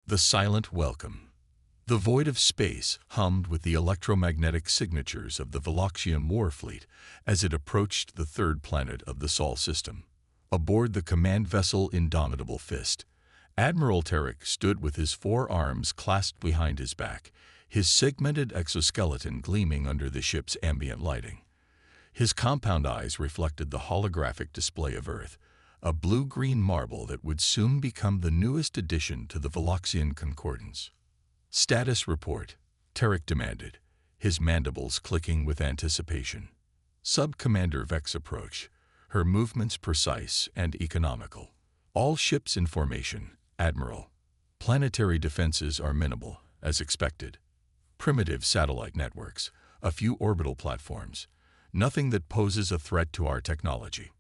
The silent welcome. The void of space hummed with the electromagnetic signatures of the Veloxian war fleet as it approached the third planet of the Sol system. Aboard the command vessel Indomitable Fist, Admiral Tarek stood with his forearms clasped behind his back, his segmented exoskeleton gleaming under the ship's ambient lighting. His compound eyes reflected the holographic display of Earth, a blue-green marble that would soon become the newest addition to the Veloxian concordance. "Status report," Tarek demanded, his mandibles clicking with anticipation. Sub-Commander Vex approach, her movements precise and economical. "All ships in formation, Admiral. Planetary defenses are minimal, as expected. Primitive satellite networks, a few orbital platforms, nothing that poses a threat to our technology.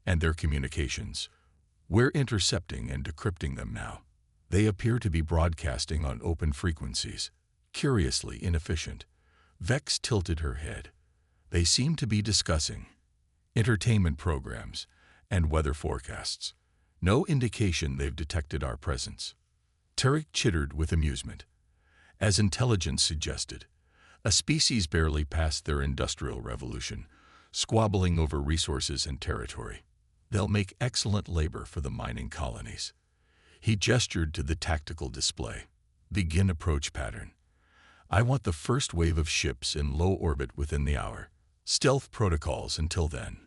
And their communications. We're intercepting and decrypting them now. They appear to be broadcasting on open frequencies, curiously inefficient." Vex tilted her head. "They seem to be discussing entertainment programs and weather forecasts. No indication they've detected our presence." Tarek chittered with amusement. As intelligence suggested, a species barely past their industrial revolution, squabbling over resources and territory. They'll make excellent labor for the mining colonies. He gestured to the tactical display. "Begin approach pattern. I want the first wave of ships in low orbit within the hour. Stealth protocols until then."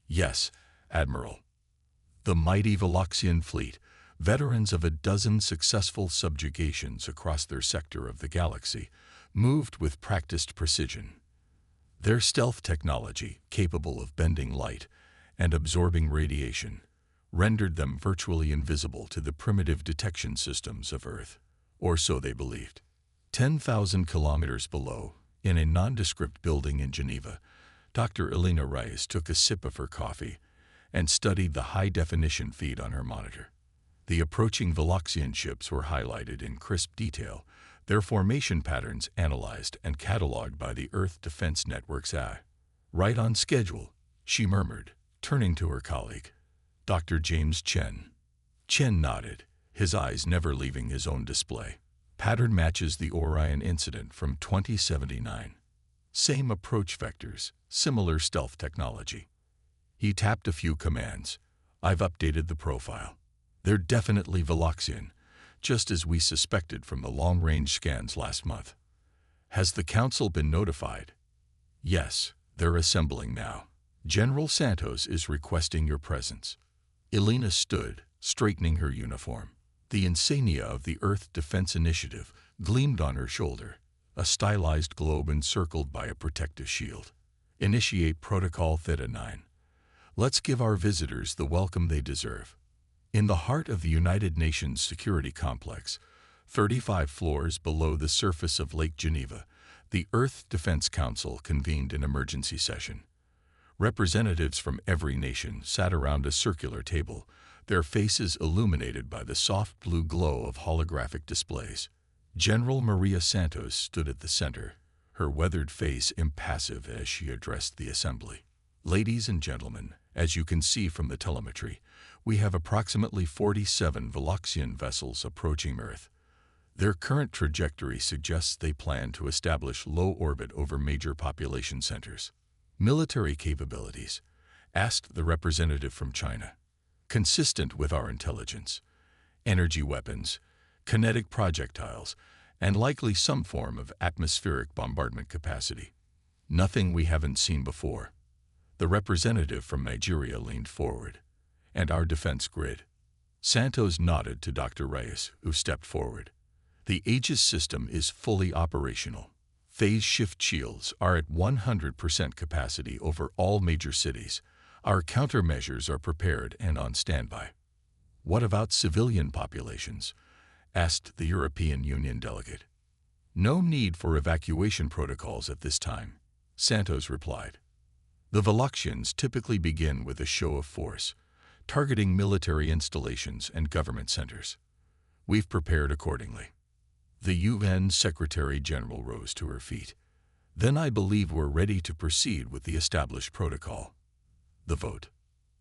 "Yes, Admiral." The mighty Veloxian fleet, veterans of a dozen successful subjugations across their sector of the galaxy, moved with practiced precision. Their stealth technology, capable of bending light and absorbing radiation, rendered them virtually invisible to the primitive detection systems of Earth, or so they believed. 10,000 kilometers below, in a nondescript building in Geneva, Dr. Elena Reyes took a sip of her coffee and studied the high-definition feed on her monitor. The approaching Veloxian ships were highlighted in crisp detail, their formation patterns analyzed and catalogued by the Earth Defense Network's AI. "Right on schedule," she murmured, turning to her colleague, Dr. James Chen. Chen nodded, his eyes never leaving his own display. "Pattern matches the Orion incident from 2079. Same approach vectors, similar stealth technology." He tapped a few commands. "I've updated the profile. They're definitely Veloxian, just as we suspected from the long-range scans last month." "Has the Council been notified?" "Yes, they're assembling now. General Santos is requesting your presence." Elena stood, straightening her uniform. The insignia of the Earth Defense Initiative gleamed on her shoulder, a stylized globe encircled by a protective shield. "Initiate Protocol Theta 9. Let's give our visitors the welcome they deserve." In the heart of the United Nations Security Complex, 35 floors below the surface of Lake Geneva, the Earth Defense Council convened an emergency session. Representatives from every nation sat around a circular table, their faces illuminated by the soft blue glow of holographic displays. General Maria Santos stood at the center, her weathered face impassive as she addressed the assembly. "Ladies and gentlemen, as you can see from the telemetry, we have approximately 47 Veloxian vessels approaching Earth. Their current trajectory suggests they plan to establish low orbit over major population centers." "Military capabilities?" asked the representative from China. "Consistent with our intelligence. Energy weapons, kinetic projectiles, and likely some form of atmospheric bombardment capacity. Nothing we haven't seen before." The representative from Nigeria leaned forward. "And our defense grid?" Santos nodded to Dr. Reyes, who stepped forward. "The Aegis system is fully operational. Phase shift shields are at 100% capacity over all major cities. Our countermeasures are prepared and on standby." "What about civilian populations?" asked the European Union delegate. "No need for evacuation protocols at this time," Santos replied. "The Veloxians typically begin with a show of force, targeting military installations and government centers. We've prepared accordingly." The UN Secretary-General rose to her feet. "Then I believe we're ready to proceed with the established protocol." The vote.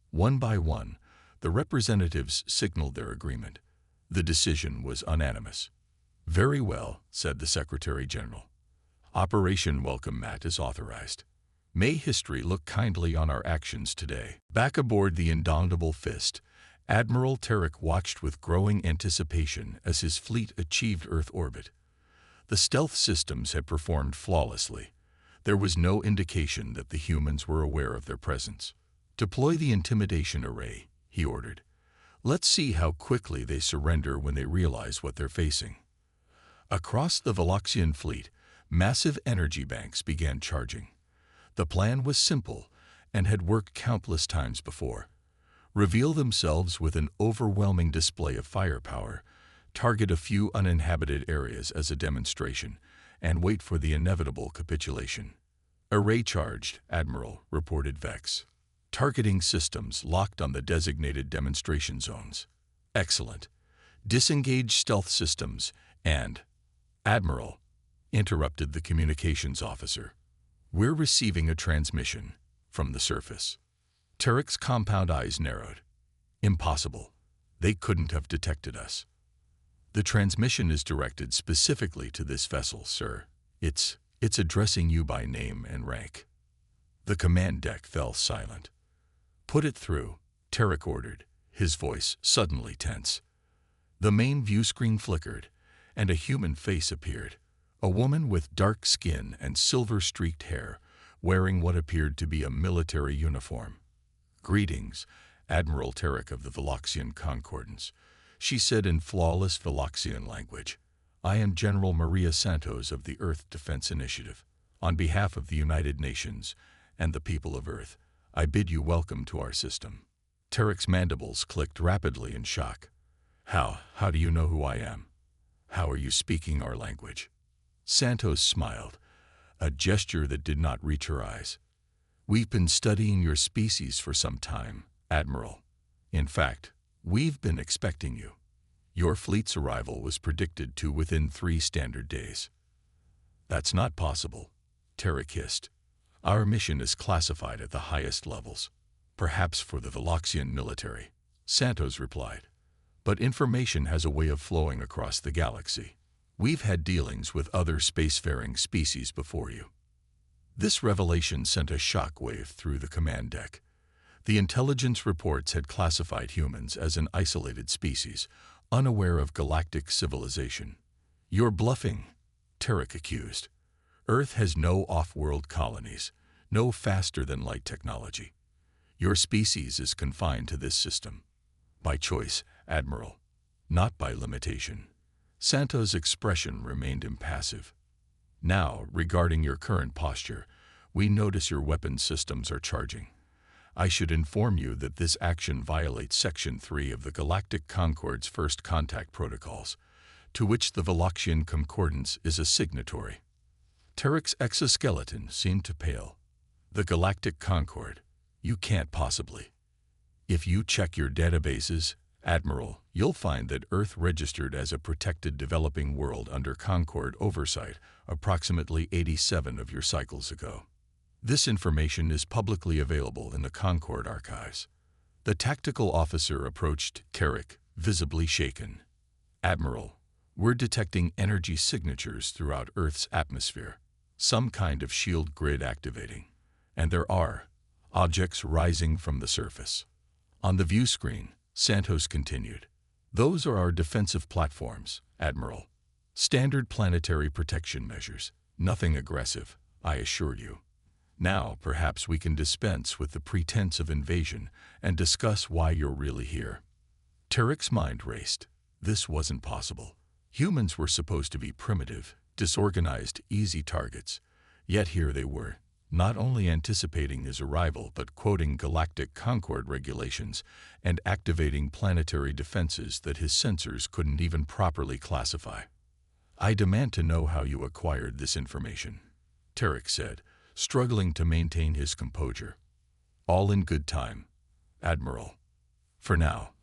One by one, the representatives signaled their agreement. The decision was unanimous. "Very well," said the Secretary General. "Operation Welcome Mat is authorized. May history look kindly on our actions today." Back aboard the indomitable Fist, Admiral Tarek watched with growing anticipation as his fleet achieved Earth orbit. The stealth systems had performed flawlessly. There was no indication that the humans were aware of their presence. "Deploy the intimidation array," he ordered. "Let's see how quickly they surrender when they realize what they're facing." Across the Veloxian fleet, massive energy banks began charging. The plan was simple and had worked countless times before. Reveal themselves with an overwhelming display of firepower, target a few uninhabited areas as a demonstration, and wait for the inevitable capitulation. "Array charged, Admiral," reported Vex. "Targeting systems locked on the designated demonstration zones." "Excellent. Disengage stealth systems and—" "Admiral," interrupted the communications officer. "We're receiving a transmission from the surface." Tarek's compound eyes narrowed. "Impossible. They couldn't have detected us." "The transmission is directed specifically to this vessel, sir. It's addressing you by name and rank." The command deck fell silent. "Put it through," Tarek ordered, his voice suddenly tense. The main view screen flickered, and a human face appeared. A woman with dark skin and silver-streaked hair, wearing what appeared to be a military uniform. "Greetings, Admiral Tarek of the Veloxian Concordance," she said in flawless Veloxian language. "I am General Maria Santos of the Earth Defense Initiative. On behalf of the United Nations and the people of Earth, I bid you welcome to our system." Tarek's mandibles clicked rapidly in shock. How do you know who I am? How are you speaking our language?" Santos smiled, a gesture that did not reach her eyes. "We've been studying your species for some time, Admiral. In fact, we've been expecting you. Your fleet's arrival was predicted to within 3 standard days." "That's not possible," Tarek hissed. "Our mission is classified at the highest levels. Perhaps for the Veloxian military," Santos replied. "But information has a way of flowing across the galaxy. We've had dealings with other spacefaring species before you." This revelation sent a shock wave through the command deck. The intelligence reports had classified humans as an isolated species, unaware of galactic civilization. "You're bluffing," Tarek accused. "Earth has no off-world colonies, no faster-than-light technology. Your species is confined to this system. By choice, Admiral, not by limitation." Santos' expression remained impassive. "Now, regarding your current posture, we notice your weapon systems are charging. I should inform you that this action violates Section 3 of the Galactic Concord's First Contact Protocols, to which the Veloxian Concordance is a signatory." Tarek's exoskeleton seemed to pale. "The Galactic Concord? You can't possibly." "If you check your databases, Admiral, you'll find that Earth registered as a protected developing world under Concord oversight approximately 87 of your cycles ago. This information is publicly available in the Concord archives." The tactical officer approached Tarek, visibly shaken. "Admiral, we're detecting energy signatures throughout Earth's atmosphere, some kind of shield grid activating, and there are objects rising from the surface." On the view screen, Santos continued, "Those are our defensive platforms, Admiral. Standard planetary protection measures. Nothing aggressive, I assure you. Now, perhaps we can dispense with the pretense of invasion and discuss why you're really here." Tarek's mind raced. This wasn't possible. Humans were supposed to be primitive, disorganized, easy targets. Yet here they were, not only anticipating his arrival but quoting Galactic Concord regulations and activating planetary defenses that his sensors couldn't even properly classify. "I demand to know how you acquired this information," Tarek said, struggling to maintain his composure. "All in good time, Admiral. For now,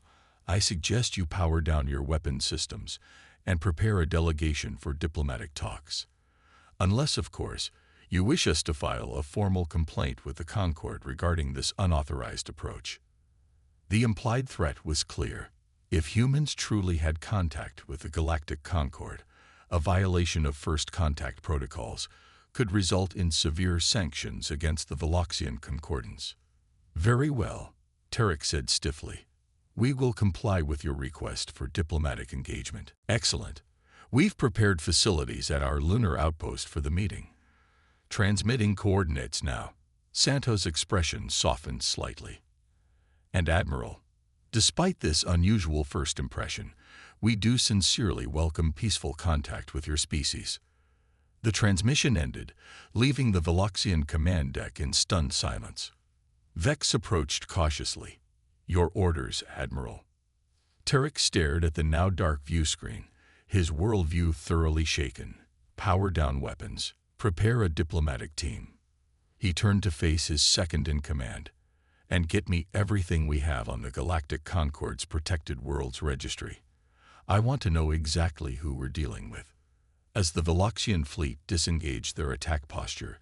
I suggest you power down your weapon systems and prepare a delegation for diplomatic talks. Unless, of course, you wish us to file a formal complaint with the Concord regarding this unauthorized approach." The implied threat was clear. If humans truly had contact with the Galactic Concord, a violation of first contact protocols could result in severe sanctions against the Veloxian Concordance. Very well, Tarek said stiffly. We will comply with your request for diplomatic engagement. Excellent. We've prepared facilities at our lunar outpost for the meeting. Transmitting coordinates now. Santos' expression softened slightly. And Admiral, despite this unusual first impression, we do sincerely welcome peaceful contact with your species. The transmission ended, leaving the Veloxian command deck in stunned silence. Vex approached cautiously. Your orders, Admiral. Tarek stared at the now dark view screen, his worldview thoroughly shaken. Power down weapons. Prepare a diplomatic team. He turned to face his second-in-command. And get me everything we have on the Galactic Concord's protected worlds registry. I want to know exactly who we're dealing with. As the Veloxian fleet disengaged their attack posture,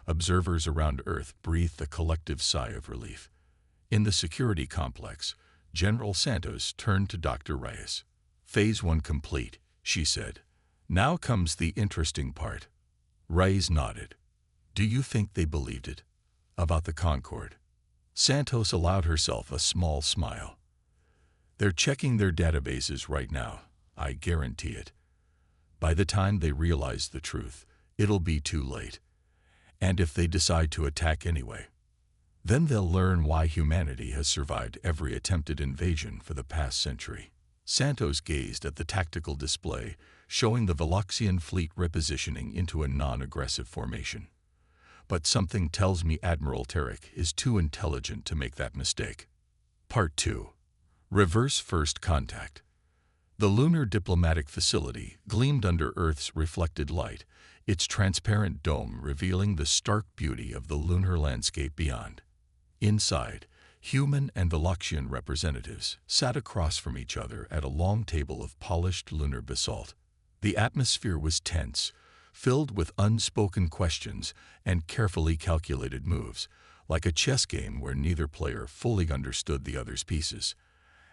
observers around Earth breathed a collective sigh of relief. In the security complex, General Santos turned to Dr. Reyes. Phase 1 complete, she said. Now comes the interesting part. Reyes nodded. Do you think they believed it? About the Concord? Santos allowed herself a small smile. They're checking their databases right now, I guarantee it. By the time they realize the truth, it'll be too late. And if they decide to attack anyway, then they'll learn why humanity has survived every attempted invasion for the past century. Santos gazed at the tactical display, showing the Veloxian fleet repositioning into a non-aggressive formation. But something tells me Admiral Tarek is too intelligent to make that mistake. Part 2. Reverse First Contact. The lunar diplomatic facility gleamed under Earth's reflected light, its transparent dome revealing the stark beauty of the lunar landscape beyond. Inside, human and Veloxian representatives sat across from each other at a long table of polished lunar basalt. The atmosphere was tense, filled with unspoken questions and carefully calculated moves, like a chess game where neither player fully understood the other's pieces.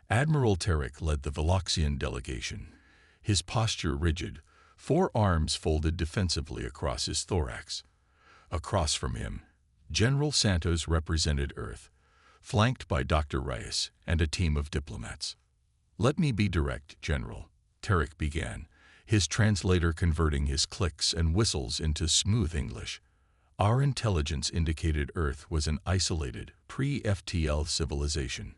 Admiral Tarek led the Veloxian delegation, his posture rigid, 4 arms folded defensively across his thorax. Across from him, General Santos represented Earth, flanked by Dr. Reyes and a team of diplomats. Let me be direct, General, Tarek began, his translator converting his clicks and whistles into smooth English. Our intelligence indicated Earth was an isolated, pre-FTL civilization.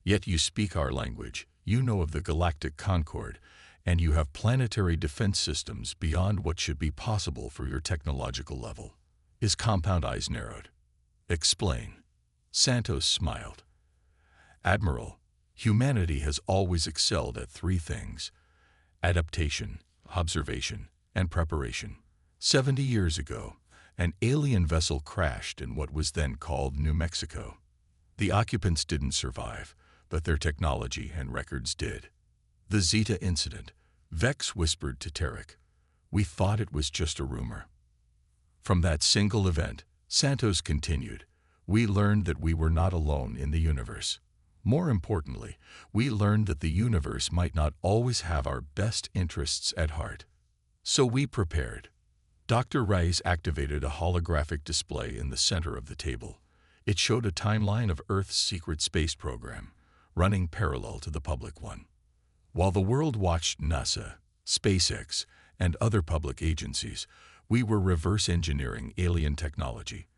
Yet you speak our language, you know of the Galactic Concord, and you have planetary defense systems beyond what should be possible for your technological level. His compound eyes narrowed. Explain. Santos smiled. Admiral, humanity has always excelled at 3 things: adaptation, observation, and preparation. 70 years ago, an alien vessel crashed in what was then called New Mexico. The occupants didn't survive, but their technology and records did. The Zeta incident, Vex whispered to Tarek. We thought it was just a rumor. From that single event, Santos continued, we learned that we were not alone in the universe. More importantly, we learned that the universe might not always have our best interests at heart. So we prepared. Dr. Reyes activated a holographic display in the center of the table. It showed a timeline of Earth's secret space program, running parallel to the public one. While the world watched NASA, SpaceX, and other public agencies, we were reverse engineering alien technology,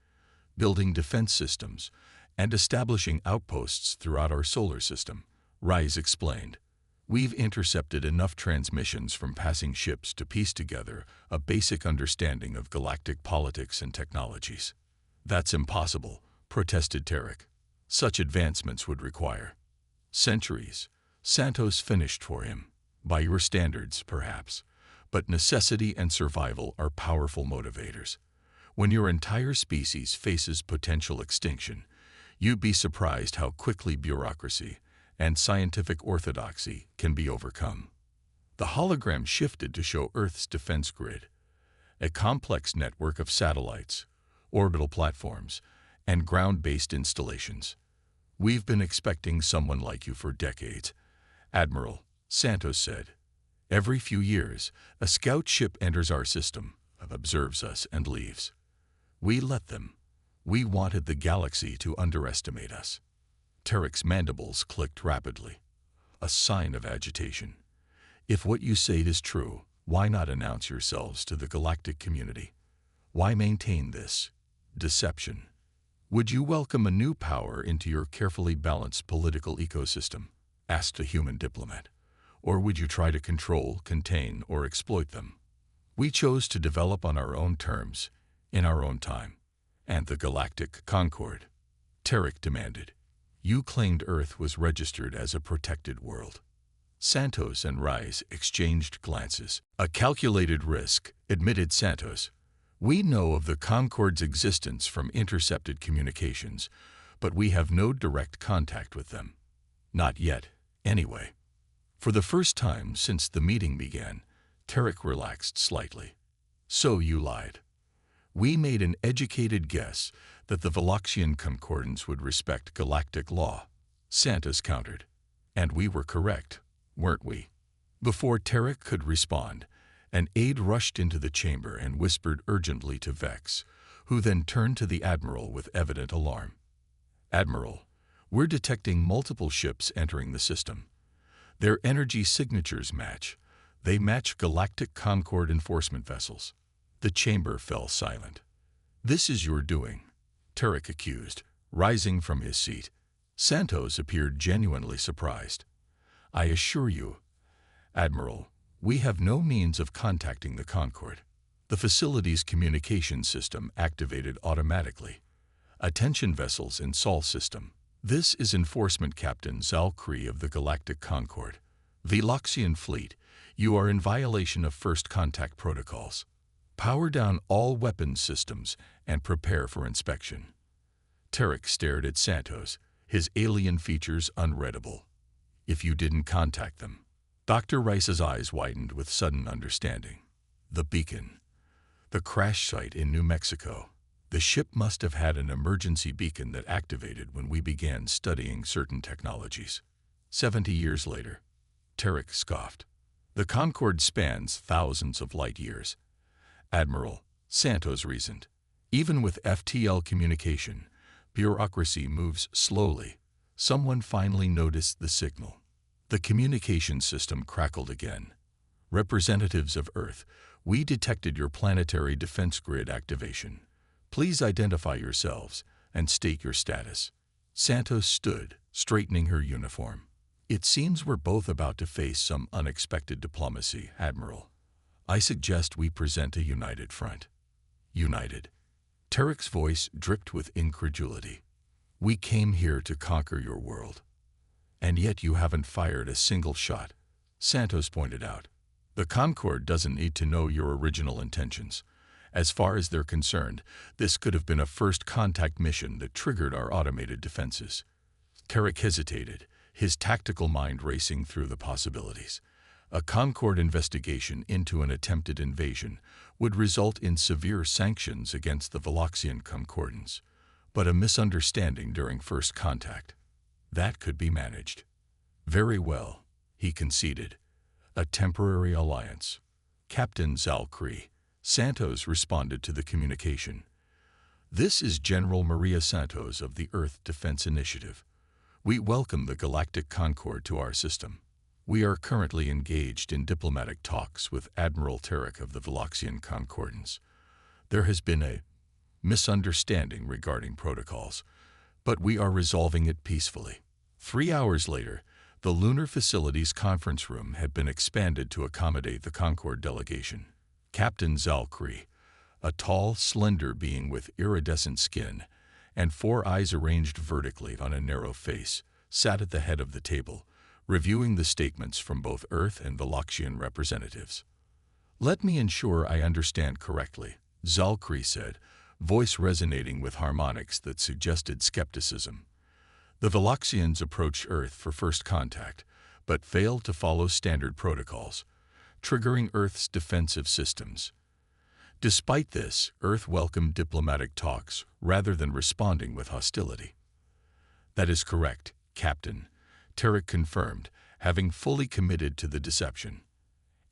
building defense systems, and establishing outposts throughout our solar system, Reyes explained. We've intercepted enough transmissions from passing ships to piece together a basic understanding of galactic politics and technologies. That's impossible, protested Tarek. Such advancements would require centuries. Santos finished for him. By your standards, perhaps. But necessity and survival are powerful motivators. When your entire species faces potential extinction, you'd be surprised how quickly bureaucracy and scientific orthodoxy can be overcome. The hologram shifted to show Earth's defense grid, a complex network of satellites, orbital platforms, and ground-based installations. We've been expecting someone like you for decades, Admiral, Santos said. Every few years, a scout ship enters our system, observes us, and leaves. We let them. We wanted the galaxy to underestimate us. Tarek's mandibles clicked rapidly, a sign of agitation. If what you say is true, why not announce yourselves to the galactic community? Why maintain this deception? Would you welcome a new power into your carefully balanced political ecosystem? Asked a human diplomat. Or would you try to control, contain, or exploit them? We chose to develop on our own terms, in our own time. And the galactic concord? Tarek demanded. You claimed Earth was registered as a protected world. Santos and Rise exchanged glances. A calculated risk, admitted Santos. We know of the Concord's existence from intercepted communications, but we have no direct contact with them. Not yet, anyway. For the first time since the meeting began, Tarek relaxed slightly. So you lied. We made an educated guess that the Veloxian Concordance would respect galactic law, Santos countered. And we were correct, weren't we? Before Tarek could respond, an aide rushed into the chamber and whispered urgently to Vex, who then turned to the Admiral with evident alarm. Admiral, we're detecting multiple ships entering the system. Their energy signatures match. They match galactic Concord enforcement vessels. The chamber fell silent. This is your doing, Tarek accused, rising from his seat. Santos appeared genuinely surprised. I assure you, Admiral, we have no means of contacting the Concord. The facility's communication system activated automatically. Attention vessels in Sol system. This is Enforcement Captain Zalkree of the Galactic Concord. Veloxian Fleet, you are in violation of First Contact protocols. Power down all weapons systems and prepare for inspection. Tarek stared at Santos, his alien features unreadable. If you didn't contact them. Dr. Rice's eyes widened with sudden understanding. The beacon. The crash site in New Mexico. The ship must have had an emergency beacon that activated when we began studying certain technologies. 70 years later. Tarek scoffed. The Concord spans thousands of light years. Admiral, Santos reasoned. Even with FTL communication, bureaucracy moves slowly. Someone finally noticed the signal. The communication system crackled again. Representatives of Earth, we detected your planetary defense grid activation. Please identify yourselves and state your status. Santos stood, straightening her uniform. It seems we're both about to face some unexpected diplomacy, Admiral. I suggest we present a united front. United. Tarek's voice dripped with incredulity. We came here to conquer your world. And yet you haven't fired a single shot, Santos pointed out. The Concord doesn't need to know your original intentions. As far as they're concerned, this could have been a first contact mission that triggered our automated defenses. Tarek hesitated, his tactical mind racing through the possibilities. A Concord investigation into an attempted invasion would result in severe sanctions against the Veloxian Concordance, but a misunderstanding during first contact. That could be managed. Very well, he conceded. A temporary alliance. Captain Zalkree. Santos responded to the communication. This is General Maria Santos of the Earth Defense Initiative. We welcome the Galactic Concord to our system. We are currently engaged in diplomatic talks with Admiral Tarek of the Veloxian Concordance. There has been a misunderstanding regarding protocols, but we are resolving it peacefully. 3 hours later, the lunar facility's conference room had been expanded to accommodate the Concord delegation. Captain Zalkree, a tall, slender being with iridescent skin and 4 eyes arranged vertically on a narrow face, sat at the head of the table, reviewing the statements from both Earth and Veloxian representatives. Let me ensure I understand correctly, Zalkree said, voice resonating with harmonics that suggested skepticism. The Veloxians approached Earth for first contact, but failed to follow standard protocols, triggering Earth's defensive systems. Despite this, Earth welcomed diplomatic talks rather than responding with hostility. That is correct, Captain, Tarek confirmed, having fully committed to the deception.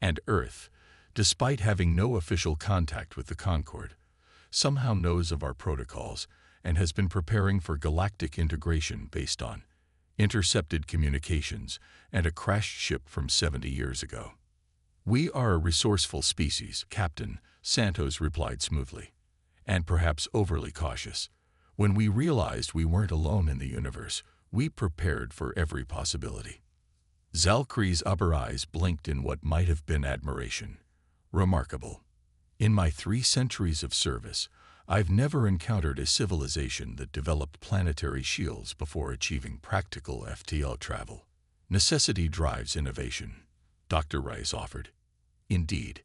And Earth, despite having no official contact with the Concorde, somehow knows of our protocols and has been preparing for galactic integration based on intercepted communications and a crashed ship from 70 years ago. "We are a resourceful species, Captain," Santos replied smoothly, "and perhaps overly cautious. When we realized we weren't alone in the universe, we prepared for every possibility." Zalkri's upper eyes blinked in what might have been admiration. "Remarkable. In my 3 centuries of service, I've never encountered a civilization that developed planetary shields before achieving practical FTL travel. Necessity drives innovation," Dr. Rice offered. "Indeed."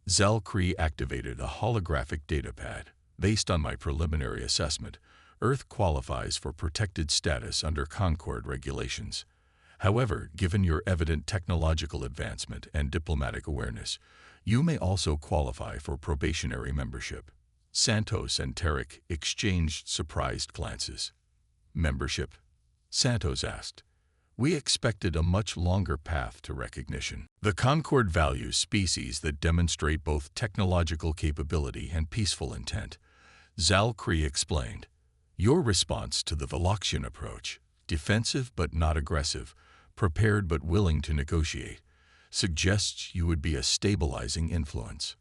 Zalkri activated a holographic datapad. "Based on my preliminary assessment, Earth qualifies for protected status under Concorde regulations. However, given your evident technological advancement and diplomatic awareness, you may also qualify for probationary membership." Santos and Tarek exchanged surprised glances. "Membership?" Santos asked. "We expected a much longer path to recognition. The Concorde values species that demonstrate both technological capability and peaceful intent," Zalkri explained. "Your response to the Veloxian approach, defensive but not aggressive, prepared but willing to negotiate, suggests you would be a stabilizing influence."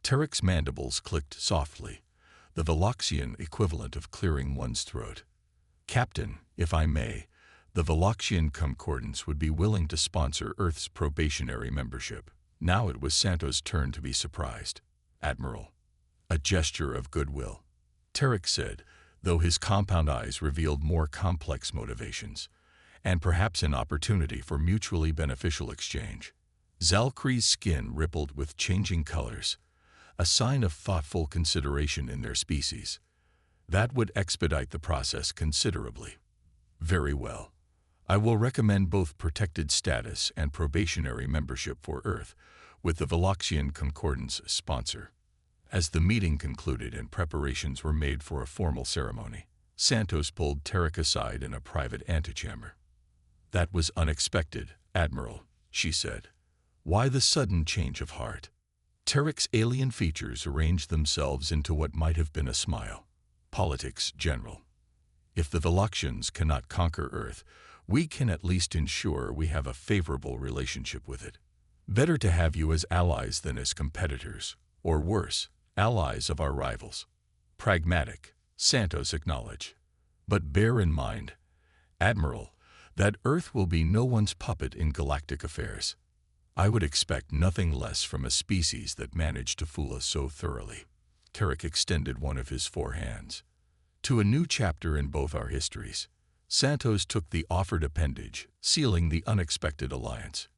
Tarek's mandibles clicked softly, the Veloxian equivalent of clearing one's throat. "Captain, if I may, the Veloxian Concordance would be willing to sponsor Earth's probationary membership." Now it was Santos' turn to be surprised. "Admiral." "A gesture of goodwill," Tarek said, though his compound eyes revealed more complex motivations, "and perhaps an opportunity for mutually beneficial exchange." Zalkri's skin rippled with changing colors, a sign of thoughtful consideration in their species. "That would expedite the process considerably." "Very well. I will recommend both protected status and probationary membership for Earth, with the Veloxian Concordance sponsor." As the meeting concluded and preparations were made for a formal ceremony, Santos pulled Tarek aside in a private antechamber. "That was unexpected, Admiral," she said. "Why the sudden change of heart?" Tarek's alien features arranged themselves into what might have been a smile. "Politics, General. If the Veloxians cannot conquer Earth, we can at least ensure we have a favorable relationship with it. Better to have you as allies than as competitors, or worse, allies of our rivals." "Pragmatic," Santos acknowledged. "But bear in mind, Admiral, that Earth will be no one's puppet in galactic affairs. I would expect nothing less from a species that managed to fool us so thoroughly." Tarek extended one of his 4 hands. "To a new chapter in both our histories." Santos took the offered appendage, sealing the unexpected alliance.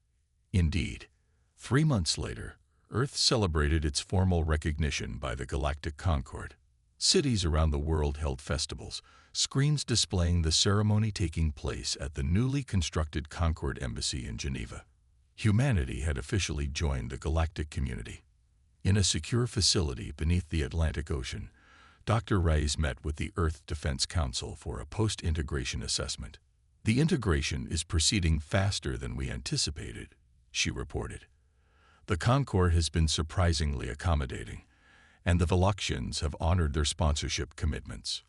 Indeed, 3 months later, Earth celebrated its formal recognition by the Galactic Concorde. Cities around the world held festivals, screens displaying the ceremony taking place at the newly constructed Concorde Embassy in Geneva. Humanity had officially joined the galactic community. In a secure facility beneath the Atlantic Ocean, Dr. Rice met with the Earth Defense Council for a post-integration assessment. "The integration is proceeding faster than we anticipated," she reported. "The Concorde has been surprisingly accommodating, and the Veloxians have honored their sponsorship commitments."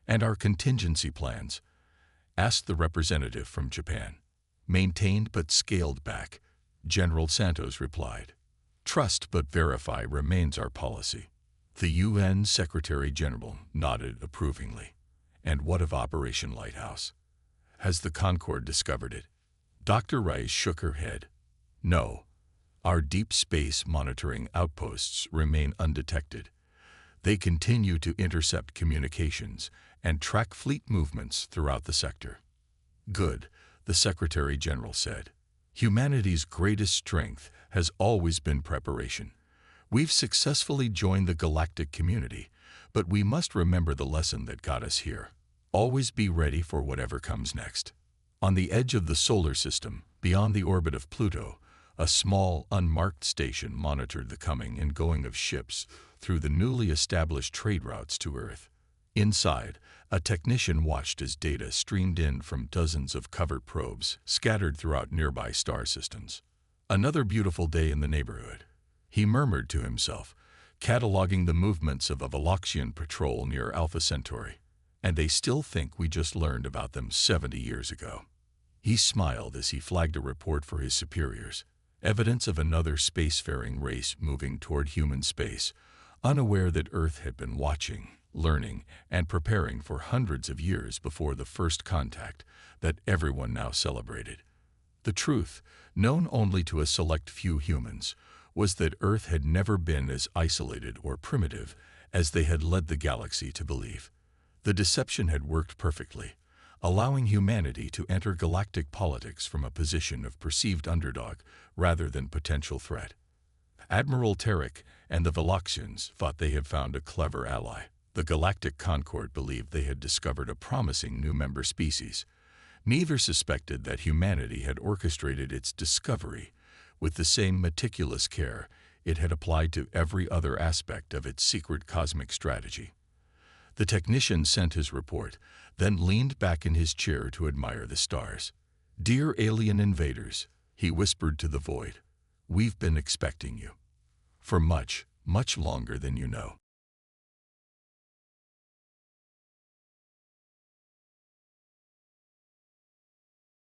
"And our contingency plans?" asked the representative from Japan. "Maintained but scaled back," General Santos replied. "Trust but verify remains our policy." The UN Secretary-General nodded approvingly. "And what of Operation Lighthouse? Has the Concorde discovered it?" Dr. Rice shook her head. "No. Our deep space monitoring outposts remain undetected. They continue to intercept communications and track fleet movements throughout the sector." "Good," the Secretary-General said. "Humanity's greatest strength has always been preparation. We've successfully joined the galactic community, but we must remember the lesson that got us here. Always be ready for whatever comes next." On the edge of the solar system, beyond the orbit of Pluto, a small, unmarked station monitored the coming and going of ships through the newly established trade routes to Earth. Inside, a technician watched as data streamed in from dozens of covert probes scattered throughout nearby star systems. Another beautiful day in the neighborhood, he murmured to himself, cataloging the movements of a Veloxian patrol near Alpha Centauri. And they still think we just learned about them 70 years ago. He smiled as he flagged a report for his superiors, evidence of another spacefaring race moving toward human space, unaware that Earth had been watching, learning, and preparing for hundreds of years before the first contact that everyone now celebrated. The truth, known only to a select few humans, was that Earth had never been as isolated or primitive as they had led the galaxy to believe. The deception had worked perfectly, allowing humanity to enter galactic politics from a position of perceived underdog rather than potential threat. Admiral Tarek and the Veloxians thought they had found a clever ally. The Galactic Concord believed they had discovered a promising new member species. Neither suspected that humanity had orchestrated its discovery with the same meticulous care it had applied to every other aspect of its secret cosmic strategy. The technician sent his report, then leaned back in his chair to admire the stars. "Dear alien invaders," he whispered to the void, "we've been expecting you. For much, much longer than you know."